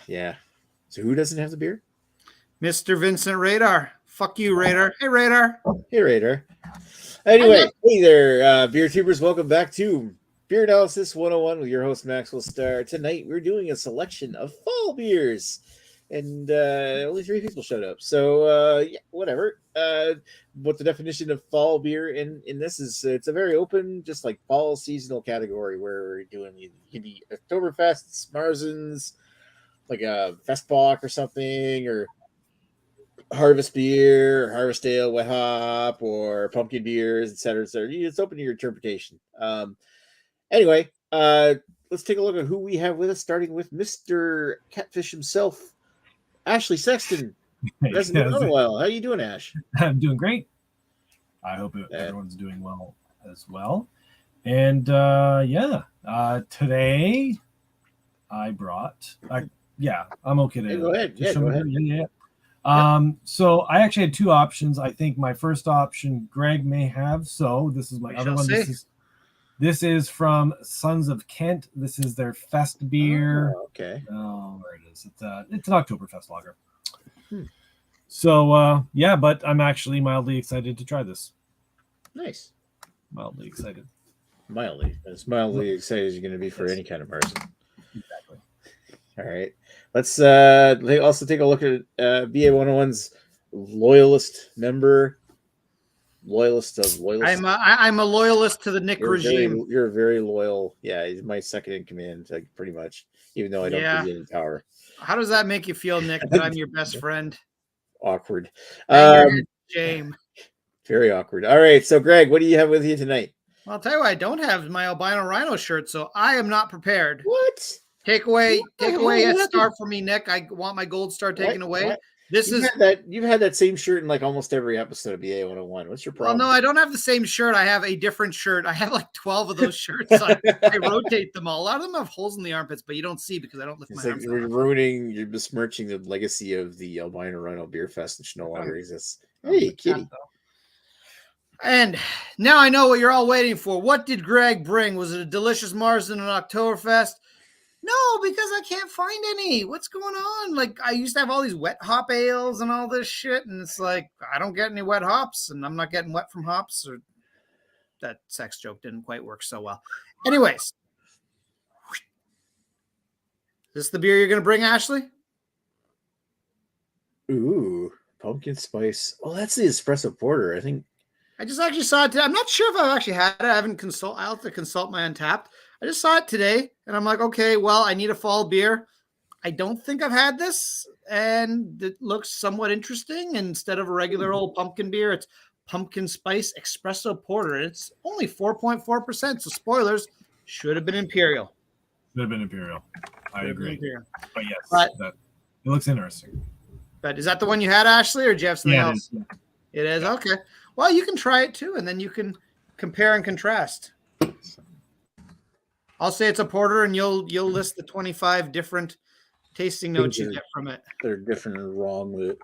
Yeah. So who doesn't have the beer? Mr. Vincent Radar. Fuck you, Radar. Hey, Radar. Hey, Radar. Anyway, hey there, beer tubers. Welcome back to Beer Analysis 101 with your host, Maxwell Starr. Tonight, we're doing a selection of fall beers. And only 3 people showed up. So, yeah, whatever. What the definition of fall beer in this is, it's a very open, just like fall seasonal category where we're doing, you can be Oktoberfests, Marzens, like a Festbach or something, or harvest beer, harvest ale, wet hop, or pumpkin beers, etc., etc. It's open to your interpretation. Anyway, let's take a look at who we have with us, starting with Mr. Catfish himself, Ashley Sexton. That's been a while. How you doing, Ash? I'm doing great. I hope everyone's doing well as well. And today I brought. I'm okay to. Hey, go ahead. Go ahead. Yeah. So I actually had 2 options. I think my first option Greg may have. So this is my other one. This is from Sons of Kent. This is their fest beer. Oh, okay. Oh, there it is. It's an Oktoberfest lager. So but I'm actually mildly excited to try this. Nice. Mildly excited. Mildly. As mildly excited as you're going to be for any kind of Marzen. Exactly. All right. Let's also take a look at BA101's loyalist member. Loyalist of loyalists. I'm a loyalist to the Nick regime. You're very loyal. Yeah, he's my second in command, like, pretty much, even though I don't give you any power. How does that make you feel, Nick, that I'm your best friend? Awkward. Shame. Very awkward. All right, so Greg, what do you have with you tonight? Well, I'll tell you what, I don't have my albino rhino shirt, so I am not prepared. What? Take away a star for me, Nick. I want my gold star taken away. What? You've had that same shirt in like almost every episode of BA101. What's your problem? Well, no, I don't have the same shirt. I have a different shirt. I have like 12 of those shirts. I rotate them all. A lot of them have holes in the armpits, but you don't see because I don't lift my arms. You're besmirching the legacy of the Albino Rhino Beer Fest, which no longer exists. Hey, kitty. And now I know what you're all waiting for. What did Greg bring? Was it a delicious Marzen and Oktoberfest? No, because I can't find any. What's going on? Like, I used to have all these wet hop ales and all this shit, and it's like, I don't get any wet hops, and I'm not getting wet from hops. Or that sex joke didn't quite work so well. Anyways. Is this the beer you're going to bring, Ashley? Ooh, pumpkin spice. Oh, that's the espresso porter, I think. I just actually saw it today. I'm not sure if I've actually had it. I'll have to consult my Untapped. I just saw it today, and I'm like, okay, well, I need a fall beer. I don't think I've had this, and it looks somewhat interesting. Instead of a regular old pumpkin beer, it's pumpkin spice espresso porter. It's only 4.4%, so spoilers, should have been Imperial. Should have been Imperial. I agree. But yes, it looks interesting. But is that the one you had, Ashley, or did you have something else? It is? Okay. Well, you can try it too, and then you can compare and contrast. I'll say it's a porter, and you'll list the 25 different tasting notes you get from it. They're different and wrong with it.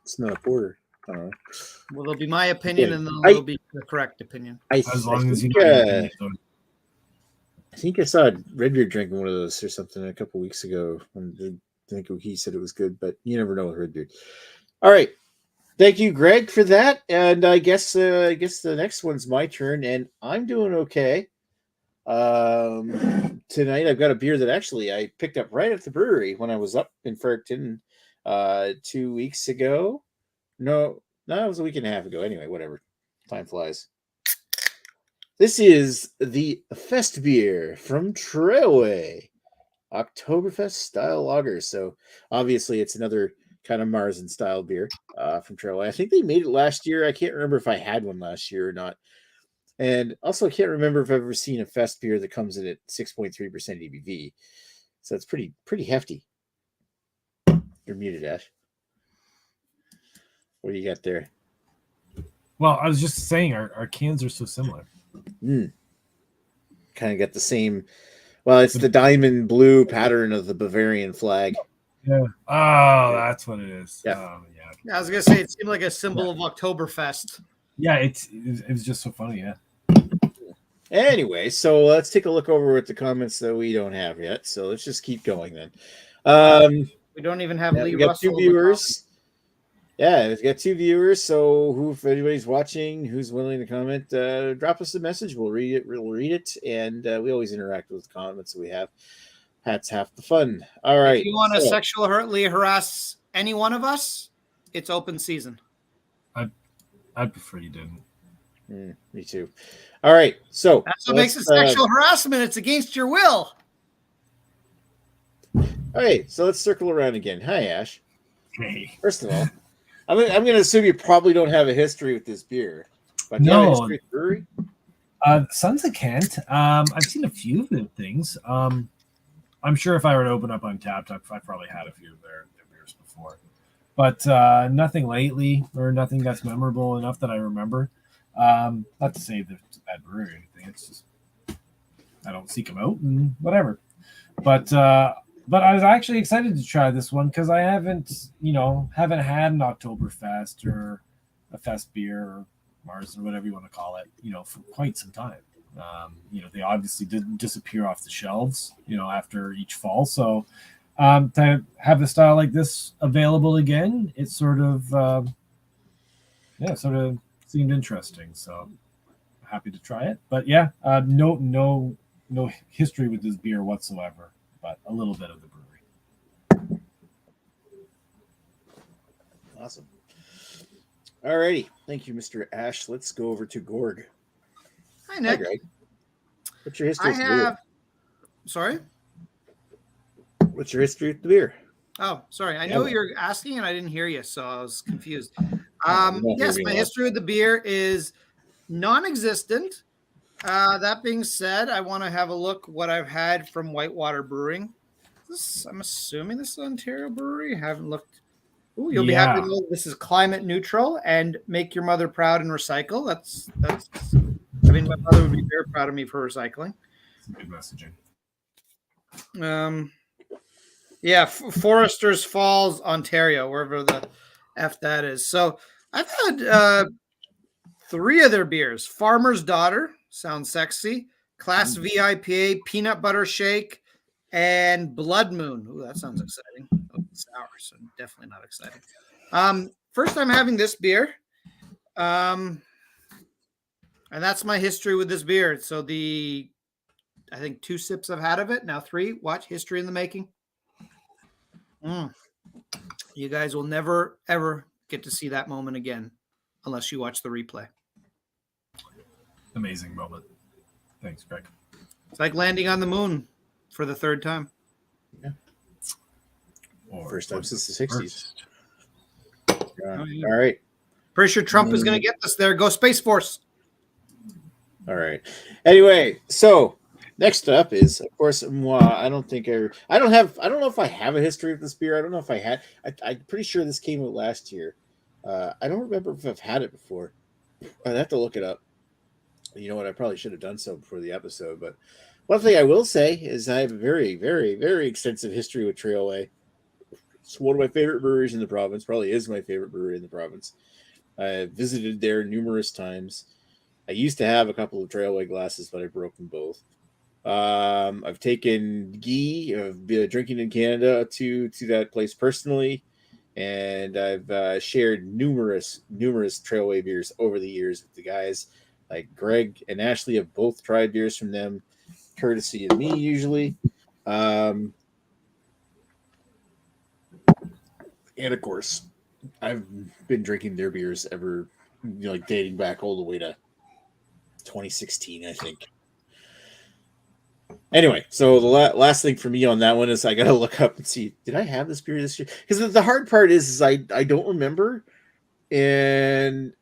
It's not a porter. Well, there'll be my opinion, and then there'll be the correct opinion. I think I saw Redbeard drinking one of those or something a couple weeks ago. I think he said it was good, but you never know with Redbeard. All right. Thank you, Greg, for that. And I guess the next one's my turn, and I'm doing okay. Tonight I've got a beer that actually I picked up right at the brewery when I was up in Fredericton 2 weeks ago. No, it was a week and a half ago. Anyway, whatever. Time flies. This is the Fest beer from Trailway, Oktoberfest style lager. So obviously it's another kind of Marzen style beer from Trailway. I think they made it last year. I can't remember if I had one last year or not. And also, I can't remember if I've ever seen a Fest beer that comes in at 6.3% ABV. So it's pretty hefty. You're muted, Ash. What do you got there? Well, I was just saying our cans are so similar. Kind of got the same. Well, it's the diamond blue pattern of the Bavarian flag. Yeah. Oh, that's what it is. Yeah. Yeah, I was gonna say it seemed like a symbol of Oktoberfest. Yeah, it was just so funny. Yeah. Anyway, so let's take a look over at the comments that we don't have yet. So let's just keep going then. We don't even have Lee we got Russell. 2 viewers. Yeah, we've got 2 viewers. So if anybody's watching, who's willing to comment, drop us a message. We'll read it. We'll read it, and we always interact with the comments that we have. That's half the fun. All right. If you want to sexually harass any one of us, it's open season. I'd prefer you didn't. Me too. All right. So that's what makes it sexual harassment. It's against your will. All right. So let's circle around again. Hi, Ash. Hey. First of all, I'm going to assume you probably don't have a history with this beer. But do you have a history with the brewery? Sons of Kent. I've seen a few of their things. I'm sure if I were to open up Untapped, I probably had a few of their beers before. But nothing lately, or nothing that's memorable enough that I remember. Not to say that it's a bad brewery or anything. It's just I don't seek them out and whatever. But I was actually excited to try this one because I haven't had an Oktoberfest or a fest beer or Mars or whatever you want to call it, for quite some time. They obviously didn't disappear off the shelves, after each fall. So to have a style like this available again, it sort of seemed interesting. So happy to try it. But yeah, no history with this beer whatsoever, but a little bit of the brewery. Awesome. All righty. Thank you, Mr. Ash. Let's go over to Gorg. Hi, Nick. Hi, Greg. What's your history with the beer? Sorry? What's your history with the beer? Oh, sorry. I know what you're asking, and I didn't hear you, so I was confused. Yes, my history with the beer is non-existent. That being said, I want to have a look what I've had from Whitewater Brewing. I'm assuming this is Ontario Brewery. I haven't looked. Ooh, you'll be happy to know this is climate neutral and make your mother proud and recycle. That's. I mean, my mother would be very proud of me for recycling. That's good messaging. Foresters Falls, Ontario, wherever the F that is. So I've had 3 of their beers. Farmer's Daughter, sounds sexy. Class V IPA, Peanut Butter Shake, and Blood Moon. Ooh, that sounds exciting. Oh, it's sour, so definitely not exciting. First time having this beer. And that's my history with this beer. So I think 2 sips I've had of it. Now 3. Watch, history in the making. You guys will never, ever get to see that moment again unless you watch the replay. Amazing moment. Thanks, Greg. It's like landing on the moon for the 3rd time. Yeah. First time since the 60s. Yeah. All right. Pretty sure Trump is going to get us there. Go Space Force. All right. Anyway, so next up is, of course, moi. I don't know if I have a history of this beer. I don't know if I had. I'm pretty sure this came out last year. I don't remember if I've had it before. I'd have to look it up. You know what? I probably should have done so before the episode. But one thing I will say is I have a very, very, very extensive history with Trailway. It's one of my favorite breweries in the province. Probably is my favorite brewery in the province. I visited there numerous times. I used to have a couple of Trailway glasses, but I broke them both. I've taken Guy of drinking in Canada to that place personally, and I've shared numerous Trailway beers over the years with the guys. Like Greg and Ashley have both tried beers from them, courtesy of me usually. And of course, I've been drinking their beers ever, dating back all the way to 2016, I think. Anyway, so the last thing for me on that one is I gotta look up and see, did I have this beer this year? Because the hard part is I don't remember, and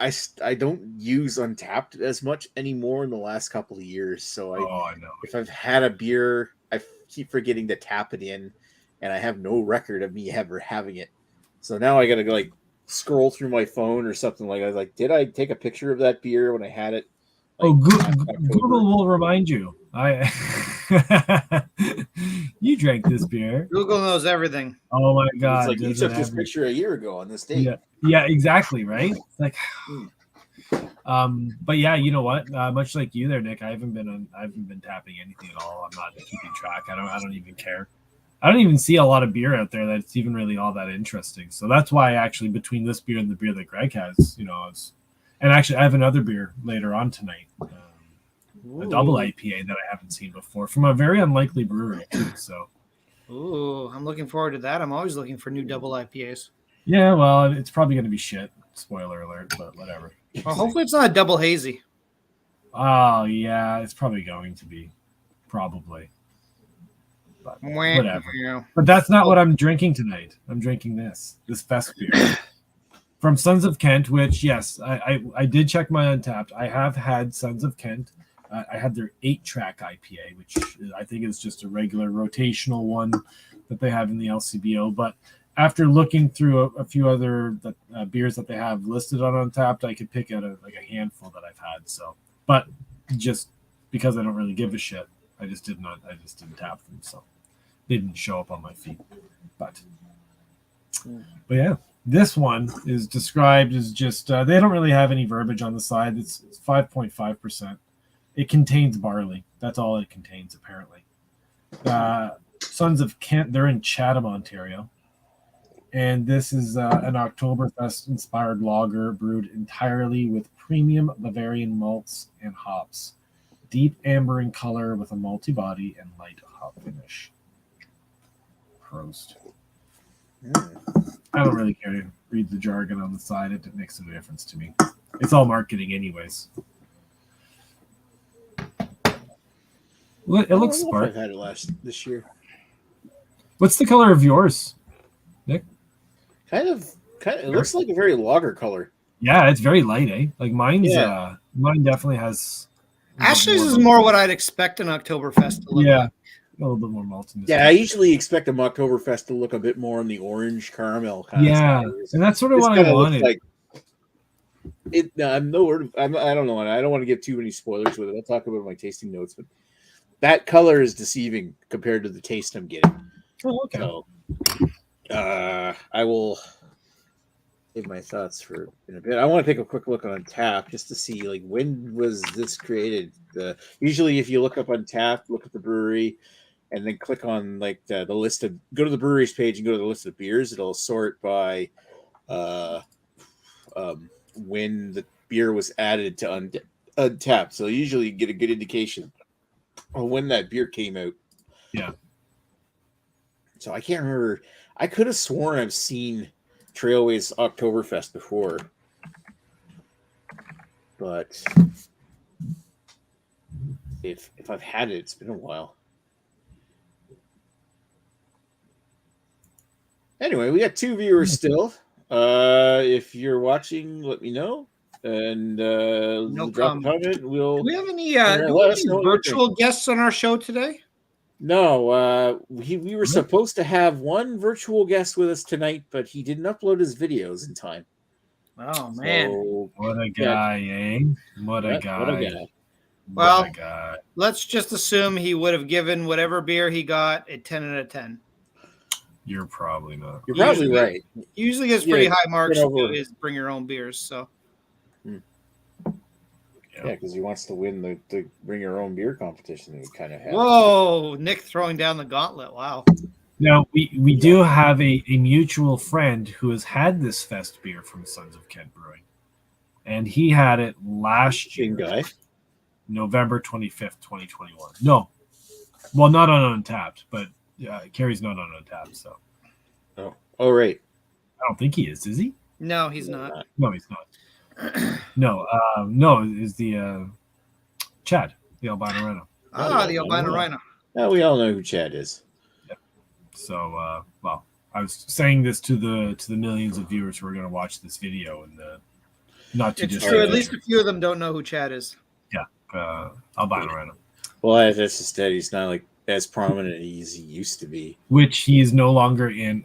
I don't use Untapped as much anymore in the last couple of years. So I know. If I've had a beer, I keep forgetting to tap it in, and I have no record of me ever having it. So now I gotta go scroll through my phone or something like that. Like, did I take a picture of that beer when I had it? Google will remind you. You drank this beer. Google knows everything. Oh my god! It's like you took this picture a year ago on this date. Yeah, exactly. Right. It's like But yeah, you know what? Much like you there, Nick, I haven't been tapping anything at all. I'm not keeping track. I don't even care. I don't even see a lot of beer out there that's even really all that interesting. So that's why actually between this beer and the beer that Greg has, and actually I have another beer later on tonight, a double IPA that I haven't seen before from a very unlikely brewery too. So, I'm looking forward to that. I'm always looking for new double IPAs. Yeah, well, it's probably going to be shit. Spoiler alert, but whatever. Well, hopefully it's not a double hazy. Oh yeah, it's probably going to be, probably. But whatever. Yeah. But that's not what I'm drinking tonight. I'm drinking this fest beer from Sons of Kent, which, yes, I did check my Untapped. I have had Sons of Kent. I had their 8-track IPA, which I think is just a regular rotational one that they have in the LCBO. But after looking through a few other beers that they have listed on Untapped, I could pick out a handful that I've had. So, but just because I don't really give a shit, I just didn't tap them. So they didn't show up on my feed. But yeah, this one is described as just they don't really have any verbiage on the side. It's 5.5%. It contains barley. That's all it contains, apparently. Sons of Kent, they're in Chatham, Ontario. And this is an Oktoberfest-inspired lager brewed entirely with premium Bavarian malts and hops. Deep amber in color with a malty body and light hop finish. Prost. I don't really care to read the jargon on the side. It makes no difference to me. It's all marketing anyways. Well, it looks smart. I've had it this year. What's the color of yours, Nick? Kind of. It looks like a very lager color. Yeah, it's very light, eh? Like mine's. Mine definitely has. Ashley's is more what I'd expect an Oktoberfest to look like. A little bit more maltiness. Yeah, I usually expect a Oktoberfest to look a bit more on the orange caramel kind of side. And that's sort of what I wanted. Like I'm no word. I don't know. I don't want to give too many spoilers with it. I'll talk about my tasting notes, but that color is deceiving compared to the taste I'm getting. Oh, okay. So, I will give my thoughts in a bit. I want to take a quick look on Tap just to see like when was this created. Usually, if you look up on Tap, look at the brewery, and then click on like the list of go to the brewery's page and go to the list of beers. It'll sort by when the beer was added to Untapped. So usually you get a good indication of when that beer came out. Yeah. So I can't remember. I could have sworn I've seen Trailway's Oktoberfest before, but if I've had it, it's been a while. Anyway, we got 2 viewers still. If you're watching, let me know. And drop a comment. Do we have any virtual guests on our show today? No, we were supposed to have one virtual guest with us tonight, but he didn't upload his videos in time. Oh man, so, what a guy, eh? What a guy. Well, let's just assume he would have given whatever beer he got a 10 out of 10. You're probably not. You're probably right. He usually gets pretty high marks to his bring your own beers. So. Yeah, because he wants to win the bring your own beer competition that we kind of have. Whoa, Nick throwing down the gauntlet. Wow. Now, we do have a mutual friend who has had this fest beer from Sons of Kent Brewing. And he had it last year. Guy. November 25th, 2021. No. Well, not on Untapped, but Carrie's not on Untapped, so. Oh, right. I don't think he is he? No, he's not. No, he's not. No, is the Chad, the albino rhino. The albino rhino. Now we all know who Chad is. Yep. So, well, I was saying this to the millions of viewers who are going to watch this video, and not to it's true. At least a few of them don't know who Chad is. Yeah, albino rhino. Well, that's just that he's not like as prominent as he used to be. Which he is no longer in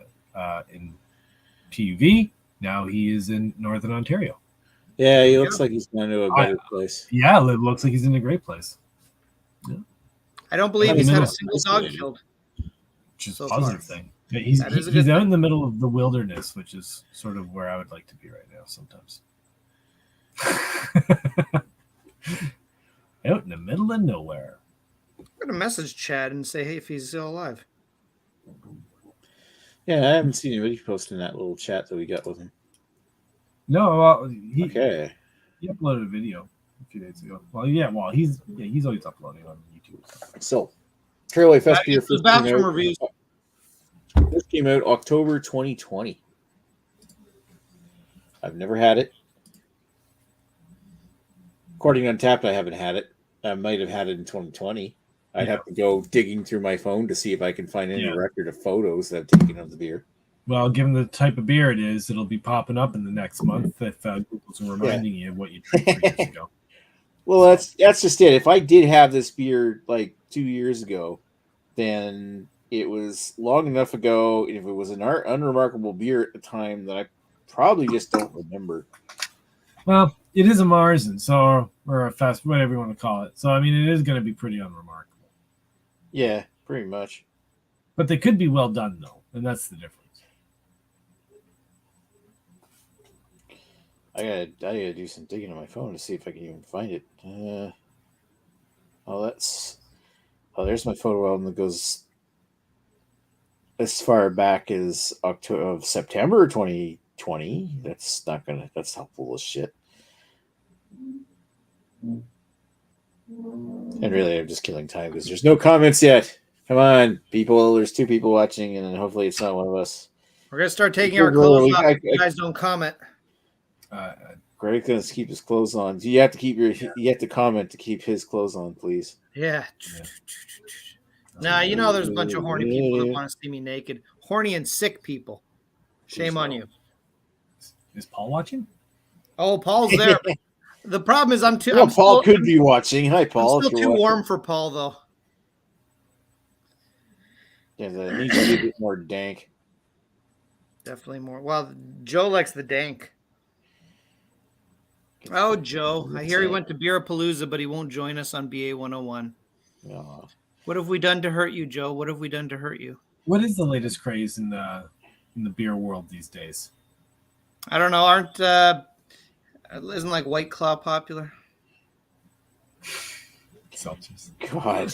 PUV. Now he is in Northern Ontario. Yeah, he looks like he's going to a better place. Yeah, it looks like he's in a great place. Yeah. I don't believe he's had a single dog killed. Which is a positive thing. Yeah, he's out in the middle of the wilderness, which is sort of where I would like to be right now sometimes. Out in the middle of nowhere. I'm going to message Chad and say, hey, if he's still alive. Yeah, I haven't seen anybody posting that little chat that we got with him. No, he uploaded a video a few days ago. He's always uploading on YouTube. So, Trailway Fest beer the bathroom reviews. This came out October 2020. I've never had it. According to Untapped, I haven't had it. I might have had it in 2020. I'd have to go digging through my phone to see if I can find any record of photos that I've taken of the beer. Well, given the type of beer it is, it'll be popping up in the next month if Google's reminding you of what you drank 3 years ago. Well, that's just it. If I did have this beer like 2 years ago, then it was long enough ago. And if it was an unremarkable beer at the time, that I probably just don't remember. Well, it is a Marzen, or a fest, whatever you want to call it. So, I mean, it is going to be pretty unremarkable. Yeah, pretty much. But they could be well done, though, and that's the difference. I gotta do some digging on my phone to see if I can even find it. There's my photo album that goes as far back as September 2020. That's helpful as shit. And really, I'm just killing time because there's no comments yet. Come on, people. There's 2 people watching, and hopefully it's not one of us. We're gonna start taking our clothes off if you guys don't comment. Greg's gonna keep his clothes on. You have to comment to keep his clothes on, please. Yeah. Nah, there's a bunch of horny people that want to see me naked. Horny and sick people. Shame on you. Is Paul watching? Oh, Paul's there. The problem is Paul could be watching. Hi, Paul. I'm still too warm for Paul, though. Yeah, that needs to be a bit more dank. Definitely more. Well, Joe likes the dank. Oh, Joe. I hear he went to Beerapalooza, but he won't join us on BA101. No. What have we done to hurt you, Joe? What have we done to hurt you? What is the latest craze in the beer world these days? I don't know. Isn't like White Claw popular? Seltzers. God.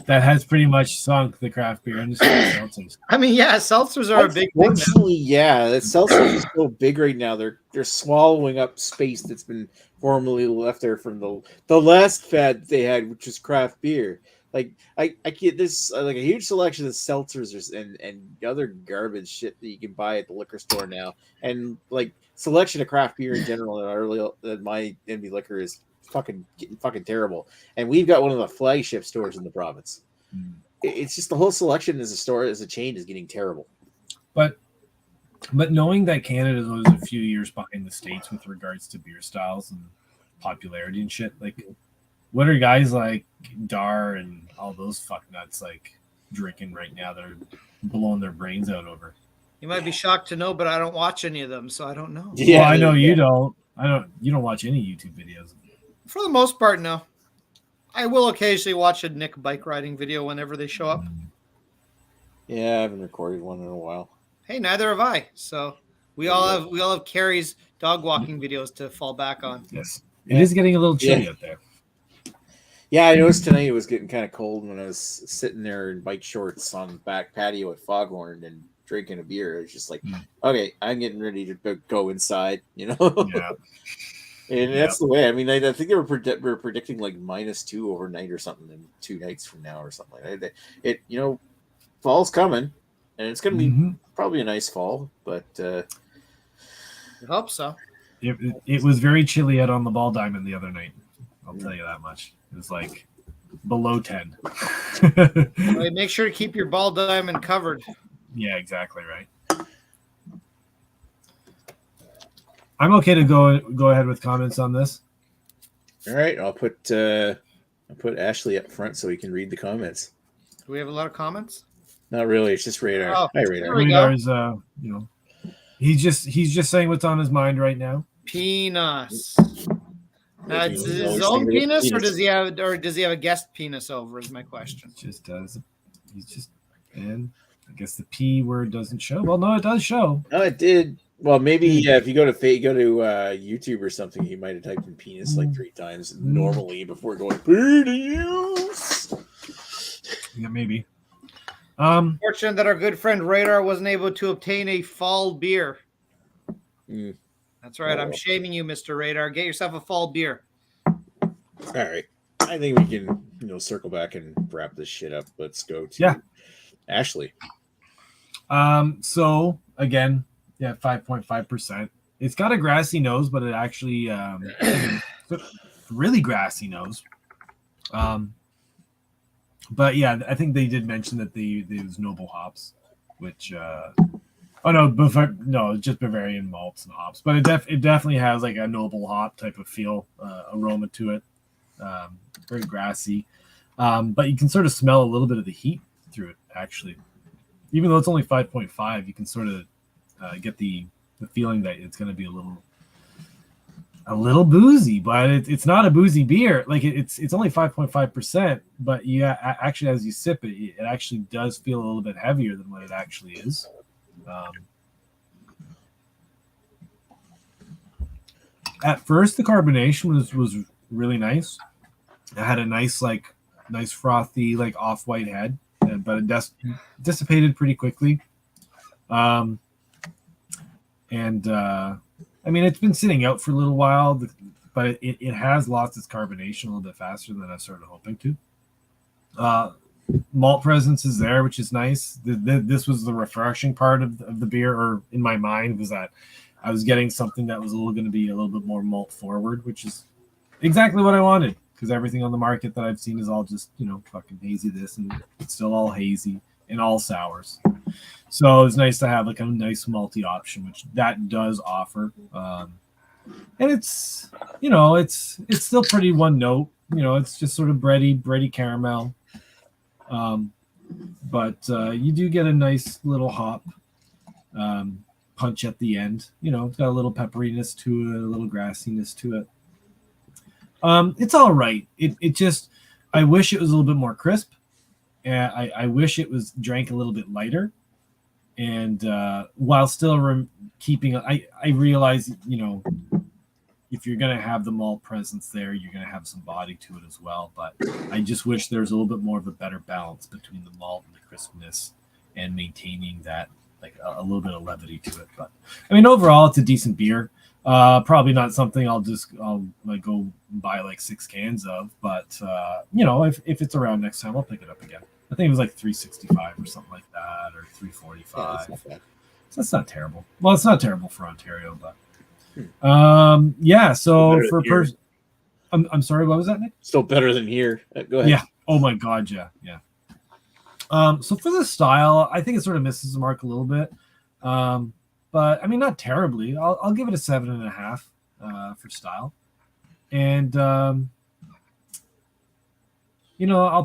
That has pretty much sunk the craft beer industry. Seltzers. I mean, yeah, seltzers are a big thing. Unfortunately, yeah, that seltzers is so big right now. They're swallowing up space that's been formerly left there from the last fad they had, which was craft beer. Like I get this like a huge selection of seltzers and other garbage shit that you can buy at the liquor store now, and like selection of craft beer in general at my NB Liquor is fucking terrible. And we've got one of the flagship stores in the province. It's just the whole selection as a chain is getting terrible. But knowing that Canada was a few years behind the States with regards to beer styles and popularity and shit, like what are guys like Dar and all those fucknuts like drinking right now that are blowing their brains out over? You might be shocked to know, but I don't watch any of them, so I don't know. Yeah, well, I know you don't. You don't watch any YouTube videos. For the most part, no. I will occasionally watch a Nick bike riding video whenever they show up. Yeah, I haven't recorded one in a while. Hey, neither have I. So we all have Carrie's dog walking videos to fall back on. Yes, it is getting a little chilly out there. Yeah, I noticed tonight it was getting kind of cold when I was sitting there in bike shorts on the back patio at Foghorn and drinking a beer. It was just like, okay, I'm getting ready to go inside, Yeah. And that's the way. I mean, I think they were predicting like -2 overnight or something in 2 nights from now or something like that. Fall's coming, and it's going to be probably a nice fall, but I hope so. It was very chilly out on the Ball Diamond the other night. I'll tell you that much. It was like below 10. Well, make sure to keep your Ball Diamond covered. Yeah, exactly right. I'm okay to go ahead with comments on this. All right, I'll put Ashley up front so he can read the comments. Do we have a lot of comments? Not really. It's just Radar. Oh, hi, Radar. Radar's, he's just saying what's on his mind right now. Penis. It's his own penis, or does he have a guest penis over? Is my question. Just does. And I guess the P word doesn't show. Well, no, it does show. No, it did. Well, maybe if you go to YouTube or something, he might have typed in penis like 3 times normally before going penis. Yeah, maybe. Fortunate that our good friend Radar wasn't able to obtain a fall beer. That's right. I'm shaming you, Mr. Radar. Get yourself a fall beer. All right. I think we can, circle back and wrap this shit up. Let's go to Ashley. So again, 5.5%. It's got a grassy nose, but it actually really grassy nose. But yeah, I think they did mention that they use noble hops, which just Bavarian malts and hops. But it definitely has like a noble hop type of feel, aroma to it. Very grassy, but you can sort of smell a little bit of the heat through it. Actually, even though it's only 5.5, you can sort of get the feeling that it's going to be a little boozy, but it's not a boozy beer. Like it's only 5.5%, but actually as you sip it, it actually does feel a little bit heavier than what it actually is. At first, the carbonation was really nice. It had a nice frothy, like off-white head, but it dissipated pretty quickly. I mean, it's been sitting out for a little while, but it has lost its carbonation a little bit faster than I started hoping to. Malt presence is there, which is nice. This was the refreshing part of the beer, or in my mind, was that I was getting something that was going to be a little bit more malt forward, which is exactly what I wanted, because everything on the market that I've seen is all just, fucking hazy this, and it's still all hazy and all sours. So it's nice to have like a nice malty option, which that does offer. And it's, it's still pretty one note. It's just sort of bready caramel. But you do get a nice little hop punch at the end. It's got a little pepperiness to it, a little grassiness to it. It's all right. It just, I wish it was a little bit more crisp. I wish it was drank a little bit lighter. And while still keeping, I realize, if you're going to have the malt presence there, you're going to have some body to it as well. But I just wish there's a little bit more of a better balance between the malt and the crispness and maintaining that, like a little bit of levity to it. But I mean, overall, it's a decent beer. Probably not something I'll like go buy like 6 cans of, but if it's around next time, I'll pick it up again. I think it was like $3.65 or something like that, or $3.45. So that's not terrible. Well, it's not terrible for Ontario, but So for I'm sorry, what was that, Nick? Still better than here. Go ahead. Yeah. Oh my God. Yeah. So for the style, I think it sort of misses the mark a little bit. But I mean, not terribly. I'll give it a 7.5 for style, and I'll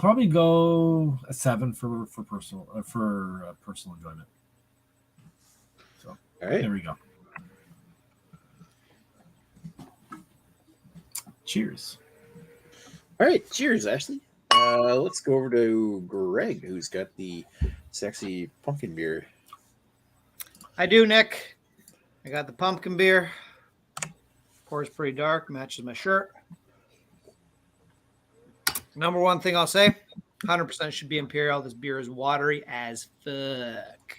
probably go a 7 for personal enjoyment. So all right, there we go. Cheers. All right, cheers, Ashley. Let's go over to Greg, who's got the sexy pumpkin beer. I do, Nick. I got the pumpkin beer. Pours pretty dark, matches my shirt. Number one thing I'll say, 100% should be Imperial. This beer is watery as fuck.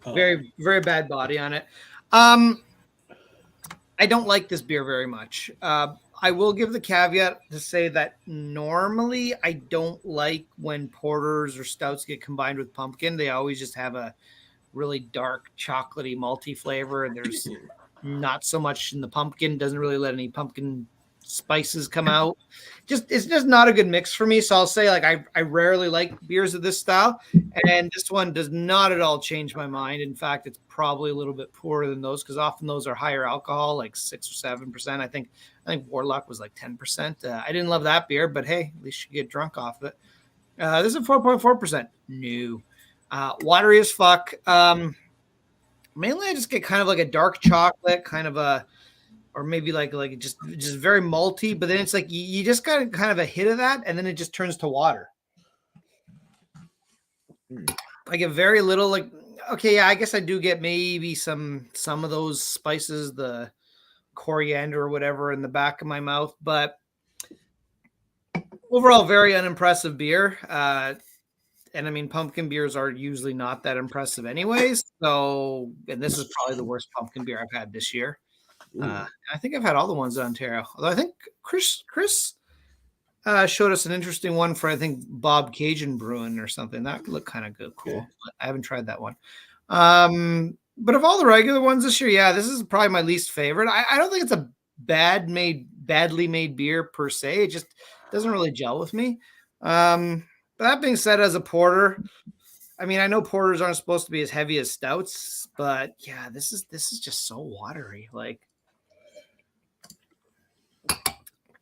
Very, very bad body on it. I don't like this beer very much. I will give the caveat to say that normally I don't like when porters or stouts get combined with pumpkin. They always just have a really dark, chocolatey, malty flavor, and there's not so much in the pumpkin. Doesn't really let any pumpkin spices come out. It's just not a good mix for me. So I'll say, like, I rarely like beers of this style, and this one does not at all change my mind. In fact, it's probably a little bit poorer than those, because often those are higher alcohol, like 6 or 7%. I think Warlock was like 10%. I didn't love that beer, but hey, at least you get drunk off of it. This is a 4.4%. No. Watery as fuck. Mainly I just get kind of like a dark chocolate, kind of a, or maybe like just very malty, but then it's like you just got kind of a hit of that, and then it just turns to water. I get very little, like, okay, yeah, I guess I do get maybe some of those spices, the coriander or whatever, in the back of my mouth, but overall, very unimpressive beer. And I mean, pumpkin beers are usually not that impressive, anyways. So, and this is probably the worst pumpkin beer I've had this year. I think I've had all the ones in Ontario. Although I think Chris showed us an interesting one for, I think, Bob Cajun Brewing or something. That looked kind of good, cool. But I haven't tried that one. But of all the regular ones this year, yeah, this is probably my least favorite. I don't think it's a badly made beer per se. It just doesn't really gel with me. But that being said, as a porter, I mean, I know porters aren't supposed to be as heavy as stouts, but yeah, this is just so watery. Like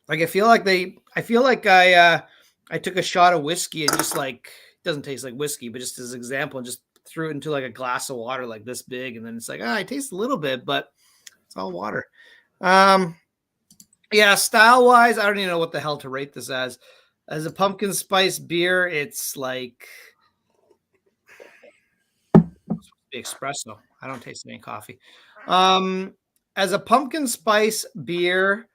I feel like I took a shot of whiskey and just like, it doesn't taste like whiskey, but just as an example, and just threw it into like a glass of water like this big, and then it's like, it tastes a little bit, but it's all water. Yeah, style wise, I don't even know what the hell to rate this as. As a pumpkin spice beer, it's like espresso. I don't taste any coffee. As a pumpkin spice beer,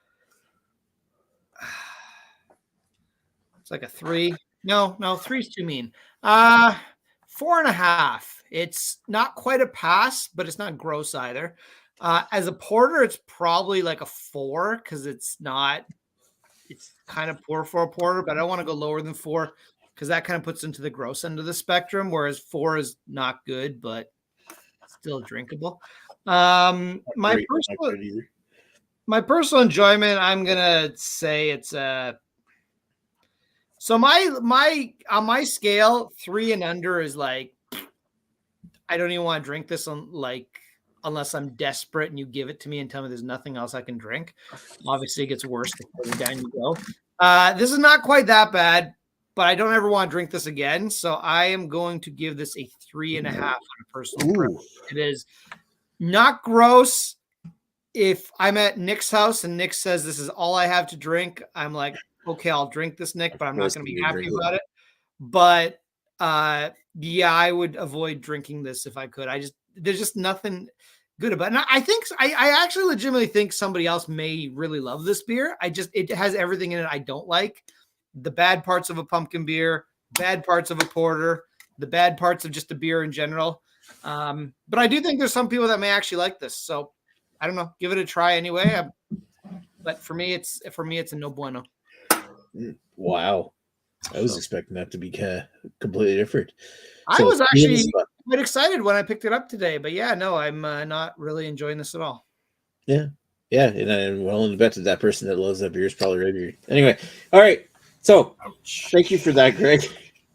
it's like a 3. No, 3's too mean. 4.5. It's not quite a pass, but it's not gross either. As a porter, it's probably like a 4 because it's kind of poor for a porter, but I don't want to go lower than 4 because that kind of puts into the gross end of the spectrum, whereas 4 is not good, but still drinkable. My personal enjoyment, I'm gonna say it's so my on my scale, 3 and under is like, I don't even want to drink this unless I'm desperate and you give it to me and tell me there's nothing else I can drink. Obviously, it gets worse the further down you go. This is not quite that bad, but I don't ever want to drink this again. So I am going to give this a 3.5 on a personal preference. It is not gross. If I'm at Nick's house and Nick says this is all I have to drink, I'm like, okay, I'll drink this, Nick, but I'm not going to be happy about it. But yeah, I would avoid drinking this if I could. There's just nothing good about it. And I actually legitimately think somebody else may really love this beer. It has everything in it I don't like. The bad parts of a pumpkin beer, bad parts of a porter, the bad parts of just a beer in general. But I do think there's some people that may actually like this. So I don't know, give it a try anyway. But for me, it's a no bueno. Wow. I was expecting that to be completely different. I was actually quite excited when I picked it up today, but yeah, no, I'm not really enjoying this at all. Yeah, and I'm willing to bet that person that loves that beer is probably ready. Anyway, all right. So, thank you for that, Greg.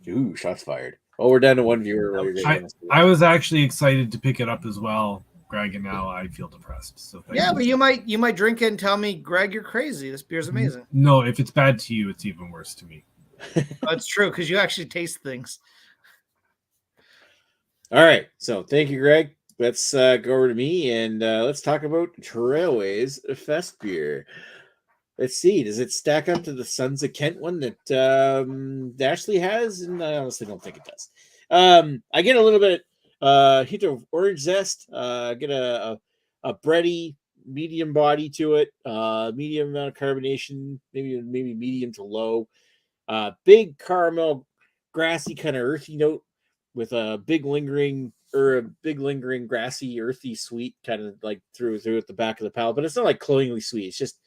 Ooh, shots fired. Oh, we're down to one viewer. I was actually excited to pick it up as well, Greg, and now I feel depressed. So yeah, but you might drink it and tell me, Greg, you're crazy. This beer's amazing. No, if it's bad to you, it's even worse to me. That's true because you actually taste things. All right, so thank you, Greg. Let's go over to me and let's talk about Trailway's Fest beer. Let's see, does it stack up to the Sons of Kent one that Ashley has? And I honestly don't think it does. I get a little bit hint of orange zest. Get a bready medium body to it. Medium amount of carbonation, maybe medium to low. Big caramel, grassy kind of earthy note with a big lingering grassy, earthy, sweet kind of like through at the back of the palate. But it's not like cloyingly sweet. It's just,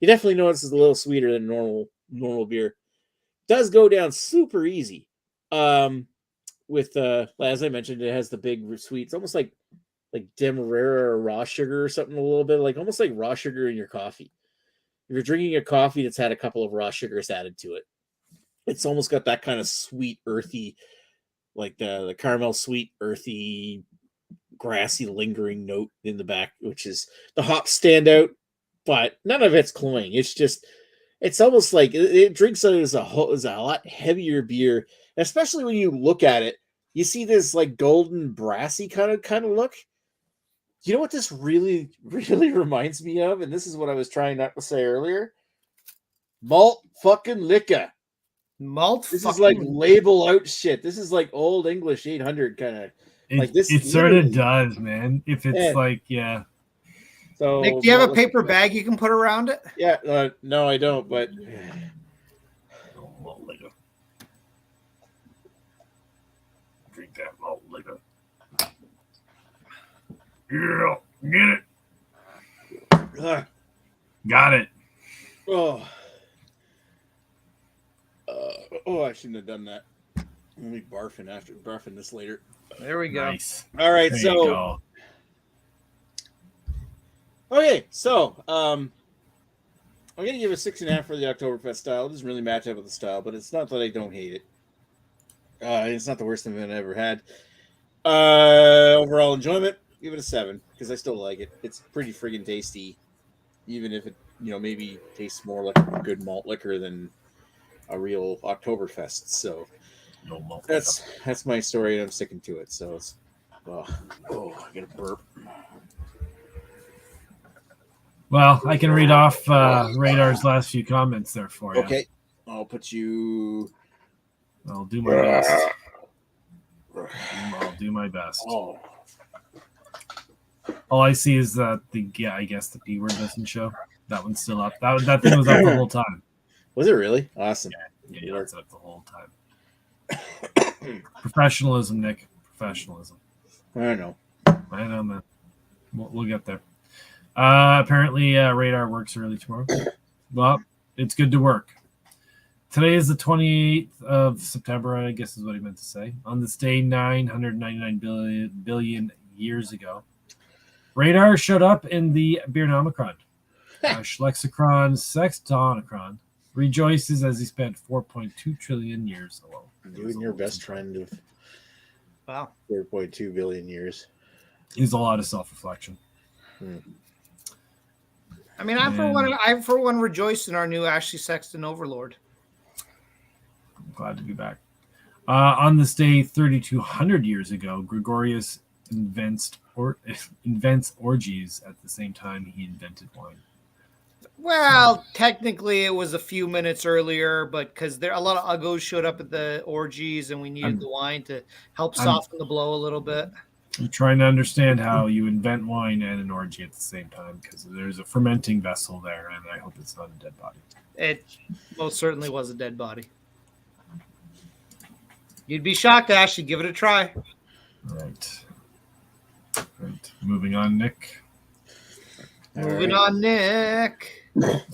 you definitely notice it's a little sweeter than normal beer. Does go down super easy. With as I mentioned, it has the big sweet. It's almost like Demerara or raw sugar or something, a little bit like almost like raw sugar in your coffee. If you're drinking a coffee that's had a couple of raw sugars added to it, it's almost got that kind of sweet, earthy, like the caramel sweet, earthy, grassy, lingering note in the back, which is the hops stand out, but none of it's cloying. It's almost like it drinks as a lot heavier beer, especially when you look at it. You see this like golden brassy kind of look. You know what this really, really reminds me of? And this is what I was trying not to say earlier. Malt fucking liquor. Malt. This is like label out shit. This is like old English 800 kind of Like this, it sort of does, man. If it's like, yeah. So, Nick, do you have a paper bag you can put around it? Yeah, no, I don't. But drink that malt liquor. Yeah, get it. Got it. Oh, I shouldn't have done that. Let me barfing this later. There we go. Nice. All right, there so okay, so I'm gonna give a 6.5 for the Oktoberfest style. It doesn't really match up with the style, but it's not that I don't hate it. It's not the worst thing I've ever had. Overall enjoyment, give it a 7 because I still like it. It's pretty friggin' tasty, even if it maybe tastes more like a good malt liquor than a real Oktoberfest. So no malt. That's my story, and I'm sticking to it. So it's I get a burp. Well, I can read off Radar's last few comments there for you. Okay, I'll put you. I'll do my best. I'll do my best. Oh. All I see is that I guess the P word doesn't show. That one's still up. That thing was up the whole time. Was it really? Awesome. Yeah, it's up the whole time. Professionalism, Nick. Professionalism. I know, man. We'll get there. Apparently, Radar works early tomorrow. Well, it's good to work. Today is the 28th of September, I guess is what he meant to say. On this day, 999 billion years ago, Radar showed up in the Beernomicron. Schlexicron Sextonicron rejoices as he spent 4.2 trillion years alone. Doing your best trying to. Wow. 4.2 billion years. Is a lot of self-reflection. I mean, I for one rejoice in our new Ashley Sexton Overlord. I'm glad to be back. On this day, 3,200 years ago, Gregorius invents orgies at the same time he invented wine. Well, technically, it was a few minutes earlier, but because a lot of uggos showed up at the orgies, and we needed the wine to help soften the blow a little bit. I'm trying to understand how you invent wine and an orgy at the same time, because there's a fermenting vessel there, and I hope it's not a dead body. It most certainly was a dead body. You'd be shocked, Ashley. Give it a try. Right. Moving on, Nick. Moving on, Nick.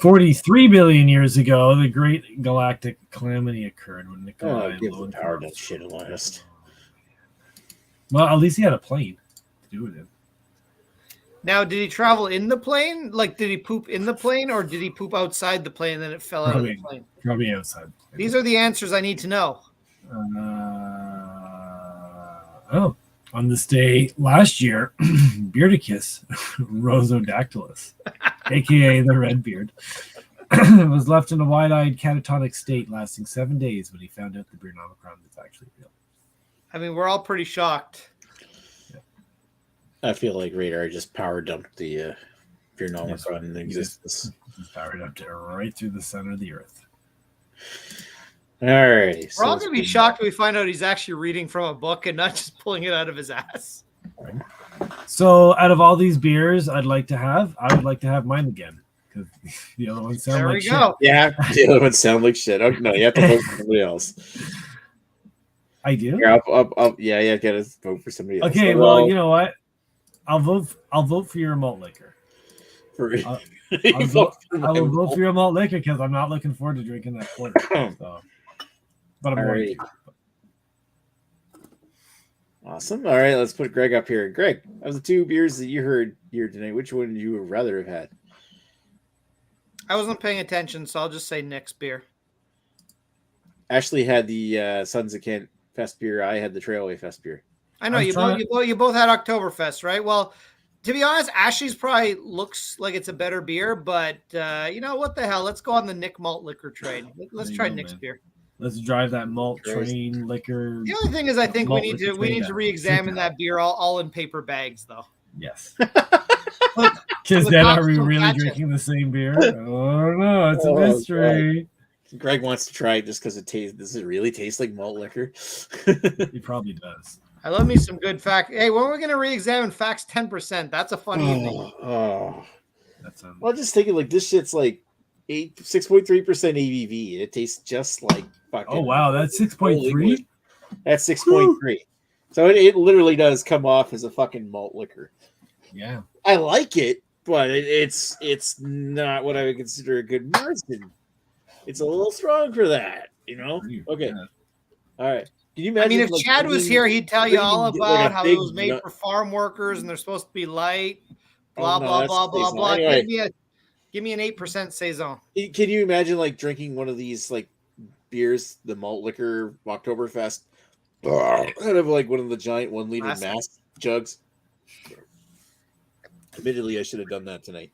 43 billion years ago, the Great Galactic Calamity occurred when Nikolai power that shit at last. Well, at least he had a plane to do it in. Now, did he travel in the plane? Like, did he poop in the plane, or did he poop outside the plane and then it fell out of the plane? Probably outside. These are the answers I need to know. On this day last year, Beardicus rosodactylus, a.k.a. the red beard, was left in a wide-eyed catatonic state lasting 7 days when he found out the Beernomicron was actually real. I mean, we're all pretty shocked. Yeah. I feel like Radar just power dumped the Beernomicron in existence. Just powered up to right through the center of the earth. All right. We're all going to be shocked when we find out he's actually reading from a book and not just pulling it out of his ass. Right. So, out of all these beers I would like to have mine again. Because the other ones sound like shit. There we go. Yeah, the other ones sound like shit. Oh, no, you have to vote for somebody else. I do? Here, yeah, you got to vote for somebody else. Okay, well, you know what? I'll vote for your malt liquor. I'll vote for your malt liquor because I'm not looking forward to drinking that porter. So. But I'm going to. Awesome. All right, let's put Greg up here. Greg, of the two beers that you heard here tonight, which one would you rather have had? I wasn't paying attention, so I'll just say Nick's beer. Ashley had the Sons of Kent Fest beer. I had the Trailway Fest beer. I know you both had Oktoberfest, right? Well, to be honest, Ashley's probably looks like it's a better beer, but you know what the hell? Let's go on the Nick malt liquor train. Let's try Nick's beer. Let's drive that malt train liquor. The only thing is, I think we need to re-examine that beer all in paper bags, though. Yes. Because then are we really drinking the same beer? Oh no, it's a mystery. Greg wants to try it just because it tastes. Does it really taste like malt liquor? It probably does. I love me some good fact. Hey, when are we going to re-examine facts 10%? That's a fun evening. Well, just thinking like this shit's like 6.3% ABV. It tastes just like fucking. Oh wow, that's 6.3. That's 6.3. So it literally does come off as a fucking malt liquor. Yeah, I like it, but it's not what I would consider a good Marsden. It's a little strong for that, you know. Okay, all right. Can you imagine? I mean, if Chad was here, he'd tell you all about how it was made for farm workers and they're supposed to be light. Blah blah blah blah blah. Anyway, give me an 8% saison. Can you imagine like drinking one of these like beers, the malt liquor Oktoberfest, out of like one of the giant 1 liter mass jugs? Admittedly, I should have done that tonight.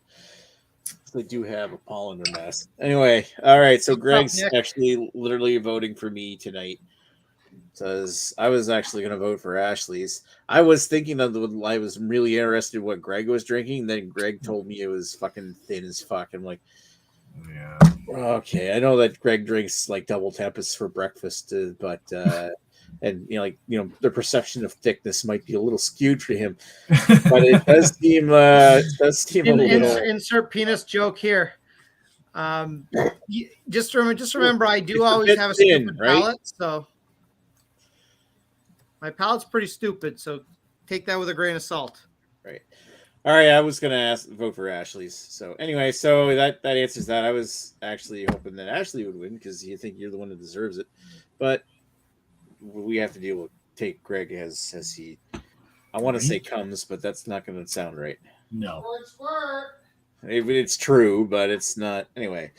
They do have a pollen mass. Anyway, all right. So Greg's actually literally voting for me tonight. Because I was actually going to vote for Ashley's. I was thinking I was really interested in what Greg was drinking. Then Greg told me it was fucking thin as fuck. I'm like, yeah, okay. I know that Greg drinks like double Tempest for breakfast, but and the perception of thickness might be a little skewed for him. But it does seem a little. Insert penis joke here. Just remember, I do always have a stupid palate, so. My palate's pretty stupid, so take that with a grain of salt. Right. All right. I was going to vote for Ashley's. So anyway, so that answers that. I was actually hoping that Ashley would win because you think you're the one that deserves it. But we have to deal with take Greg as he, I want to say comes, but that's not going to sound right. No. It's true, but it's not. Anyway.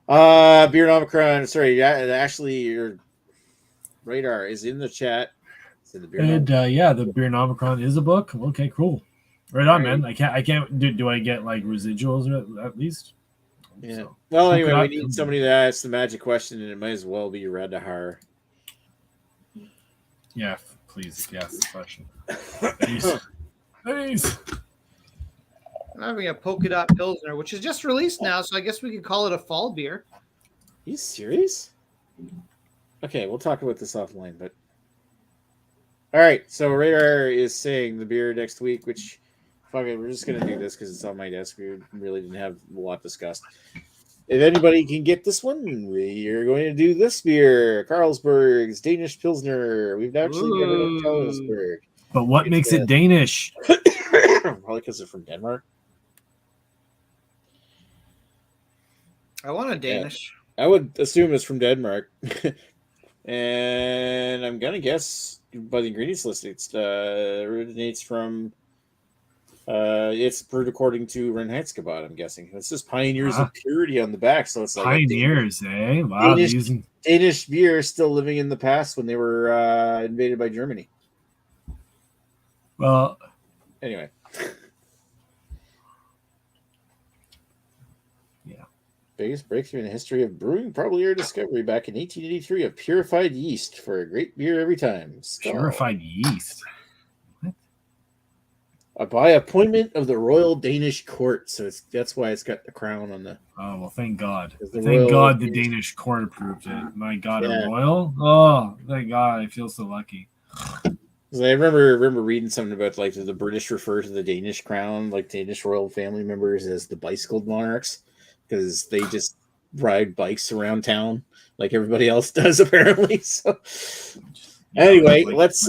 Beard Omicron. Sorry, Ashley, your radar is in the chat. And the Beer Nomicron is a book. Okay, cool. Right on, man. I can't. Do I get like residuals at least? Yeah. So, well, anyway, we need somebody to ask the magic question, and it might as well be Radahar. Yeah, please ask the question. Please. I'm having a polka dot Pilsner, which is just released now, so I guess we could call it a fall beer. Are you serious? Okay, we'll talk about this offline, but. All right, so Radar is saying the beer next week, which, fuck it, we're just going to do this because it's on my desk. We really didn't have a lot discussed. If anybody can get this one, we are going to do this beer, Carlsberg's Danish Pilsner. We've actually got it at Carlsberg. But what makes it Danish? Probably because it's from Denmark. I want a Danish. Yeah, I would assume it's from Denmark. And I'm going to guess by the ingredients list, it originates from, it's brewed according to Reinheitsgebot, I'm guessing. It says Pioneers of Purity on the back, so it's like Pioneers, eh? Wow. Danish beer still living in the past when they were invaded by Germany. Well, anyway. Biggest breakthrough in the history of brewing, probably your discovery back in 1883 of purified yeast for a great beer every time. Purified yeast? What? By appointment of the Royal Danish Court. So that's why it's got the crown on the. Oh, well, thank God. Thank God the Danish Court approved it. My God, a royal? Oh, thank God. I feel so lucky. I remember reading something about like the British refer to the Danish crown, like Danish royal family members, as the bicycled monarchs. Because they just ride bikes around town like everybody else does, apparently. So, anyway, let's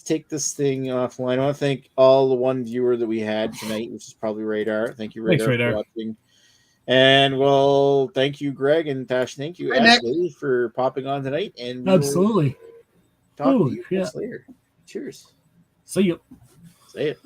take this thing offline. I want to thank all the one viewer that we had tonight, which is probably Radar. Thank you, Radar, for watching. And well, thank you, Greg, and Tash. Thank you, Ashley, for popping on tonight. And absolutely. Talk to you later. Cheers. See you. See it.